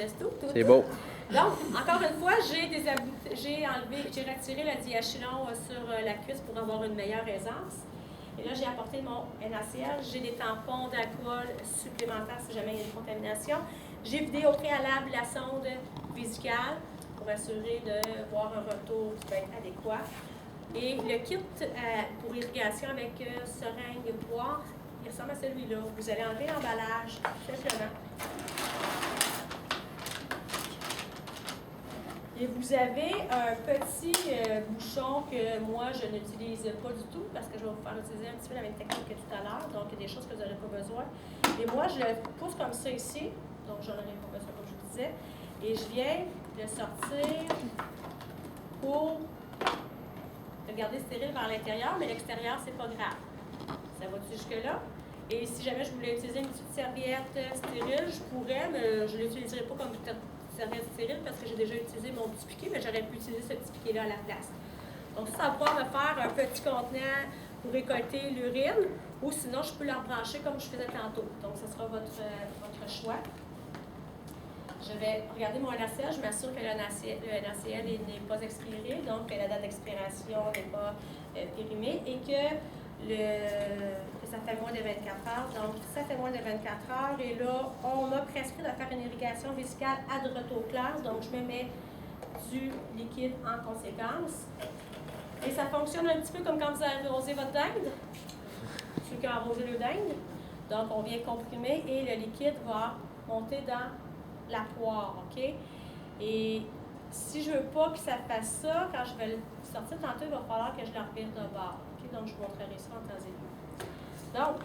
laisse tout. C'est beau. Donc, encore une fois, j'ai retiré le diachylon sur la cuisse pour avoir une meilleure aisance. Et là, j'ai apporté mon NaCl. J'ai des tampons d'alcool supplémentaires si jamais il y a une contamination. J'ai vidé au préalable la sonde vésicale pour assurer de voir un retour qui va être adéquat. Et le kit pour irrigation avec seringue poire, il ressemble à celui-là. Vous allez enlever l'emballage, simplement. Et vous avez un petit bouchon que moi, je n'utilise pas du tout parce que je vais vous faire utiliser un petit peu la même technique que tout à l'heure. Donc, il y a des choses que vous n'aurez pas besoin. Et moi, je le pousse comme ça ici. Donc, j'en aurais pas besoin, comme je vous disais. Et je viens de sortir pour le garder stérile vers l'intérieur, mais l'extérieur, c'est pas grave. Ça va jusque-là. Et si jamais je voulais utiliser une petite serviette stérile, je pourrais, mais je ne l'utiliserai pas comme serviette stérile parce que j'ai déjà utilisé mon petit piquet, mais j'aurais pu utiliser ce petit piquet-là à la place. Donc, ça va pouvoir me faire un petit contenant pour récolter l'urine, ou sinon, je peux la rebrancher comme je faisais tantôt. Donc, ce sera votre choix. Je vais regarder mon NaCl, je m'assure que le NaCl n'est pas expiré, donc que la date d'expiration n'est pas périmée et que ça fait moins de 24 heures. Donc, ça fait moins de 24 heures et là, on m'a prescrit de faire une irrigation vésicale hydrotoclase, donc je me mets du liquide en conséquence. Et ça fonctionne un petit peu comme quand vous arrosez votre dinde, ceux qui ont arrosé le dinde. Donc, on vient comprimer et le liquide va monter dans la poire, OK? Et si je ne veux pas que ça fasse ça, quand je vais le sortir tantôt, il va falloir que je le revire de bord. OK? Donc, je vous montrerai ça en temps et lieu. Donc,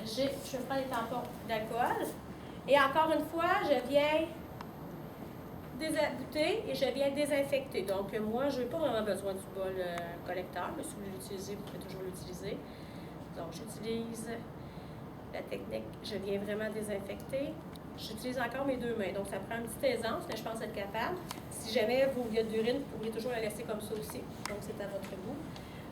je prends les tampons d'alcool. Et encore une fois, je viens désabouter et je viens désinfecter. Donc, moi, je n'ai pas vraiment besoin du bol collecteur, mais si vous l'utilisez, vous pouvez toujours l'utiliser. Donc, j'utilise la technique, je viens vraiment désinfecter. J'utilise encore mes deux mains, donc ça prend une petite aisance, mais je pense être capable. Si jamais il y a de l'urine, vous pourriez toujours la laisser comme ça aussi, donc c'est à votre goût.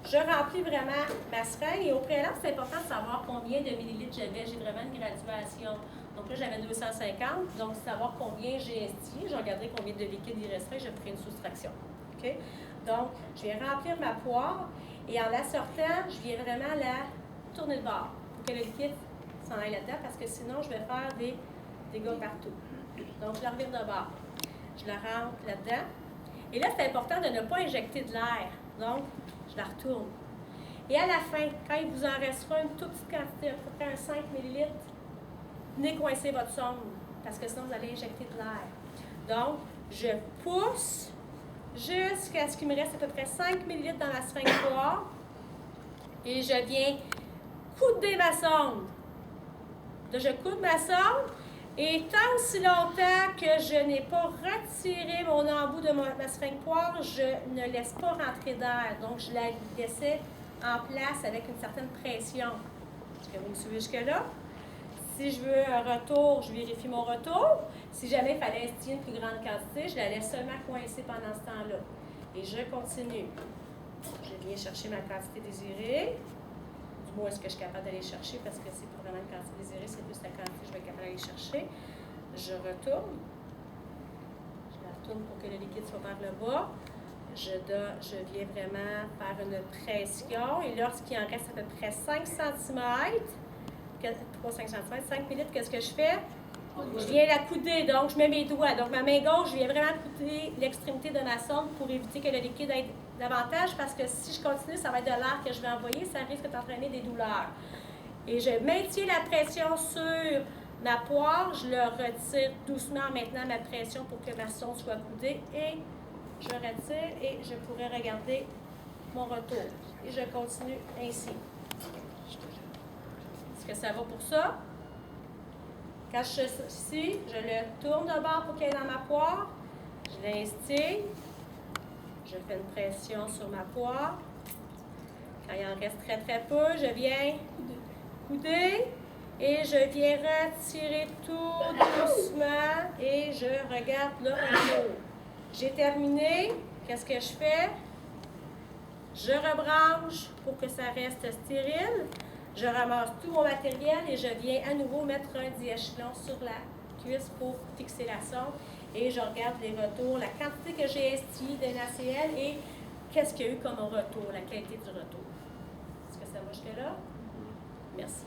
Je remplis vraiment ma seringue et au préalable, c'est important de savoir combien de millilitres j'avais. J'ai vraiment une graduation. Donc là, j'avais 250, donc savoir combien j'ai instillé. Je regarderai combien de liquide il resterait, je ferai une soustraction. OK? Donc, je viens remplir ma poire et en la sortant, je viens vraiment la tourner de bord pour que le liquide s'en aille là-dedans parce que sinon, je vais faire des dégâts partout. Donc, je la revire de bord. Je la rentre là-dedans. Et là, c'est important de ne pas injecter de l'air. Donc, je la retourne. Et à la fin, quand il vous en restera une toute petite quantité, à peu près un 5 ml, venez coincer votre sonde, parce que sinon, vous allez injecter de l'air. Donc, je pousse jusqu'à ce qu'il me reste à peu près 5 ml dans la seringue poire. Et je viens couder ma sonde. Là, je coude ma sonde. Et tant aussi longtemps que je n'ai pas retiré mon embout de ma seringue poire, je ne laisse pas rentrer d'air. Donc, je la laissais en place avec une certaine pression. Est-ce que vous me suivez jusque-là? Si je veux un retour, je vérifie mon retour. Si jamais il fallait instiller une plus grande quantité, je la laisse seulement coincer pendant ce temps-là. Et je continue. Je viens chercher ma quantité désirée. Du moins, est-ce que je suis capable d'aller chercher parce que c'est pour vraiment une quantité désirée, c'est plus la quantité que je vais être capable d'aller chercher. Je retourne. Je la retourne pour que le liquide soit vers le bas. Je viens vraiment faire une pression. Et lorsqu'il en reste à peu près 5 cm, 3-5 cm, 5 ml, qu'est-ce que je fais? Je viens la couder, donc je mets mes doigts. Donc ma main gauche, je viens vraiment couder l'extrémité de ma sonde pour éviter que le liquide aille davantage parce que si je continue, ça va être de l'air que je vais envoyer, ça risque d'entraîner des douleurs. Et je maintiens la pression sur ma poire, je le retire doucement maintenant ma pression pour que ma sonde soit coudée et je retire et je pourrais regarder mon retour. Et je continue ainsi. Est-ce que ça va pour ça? Quand je suis ici, je le tourne de bord pour qu'il aille dans ma poire. Je l'instille. Je fais une pression sur ma poire. Quand il en reste très très peu, je viens couder et je viens retirer tout doucement et je regarde le retour. J'ai terminé. Qu'est-ce que je fais? Je rebranche pour que ça reste stérile. Je ramasse tout mon matériel et je viens à nouveau mettre un diachylon sur la cuisse pour fixer la sonde et je regarde les retours, la quantité que j'ai estimée d'un ACL et qu'est-ce qu'il y a eu comme retour, la qualité du retour. Est-ce que ça va jusque-là? Merci.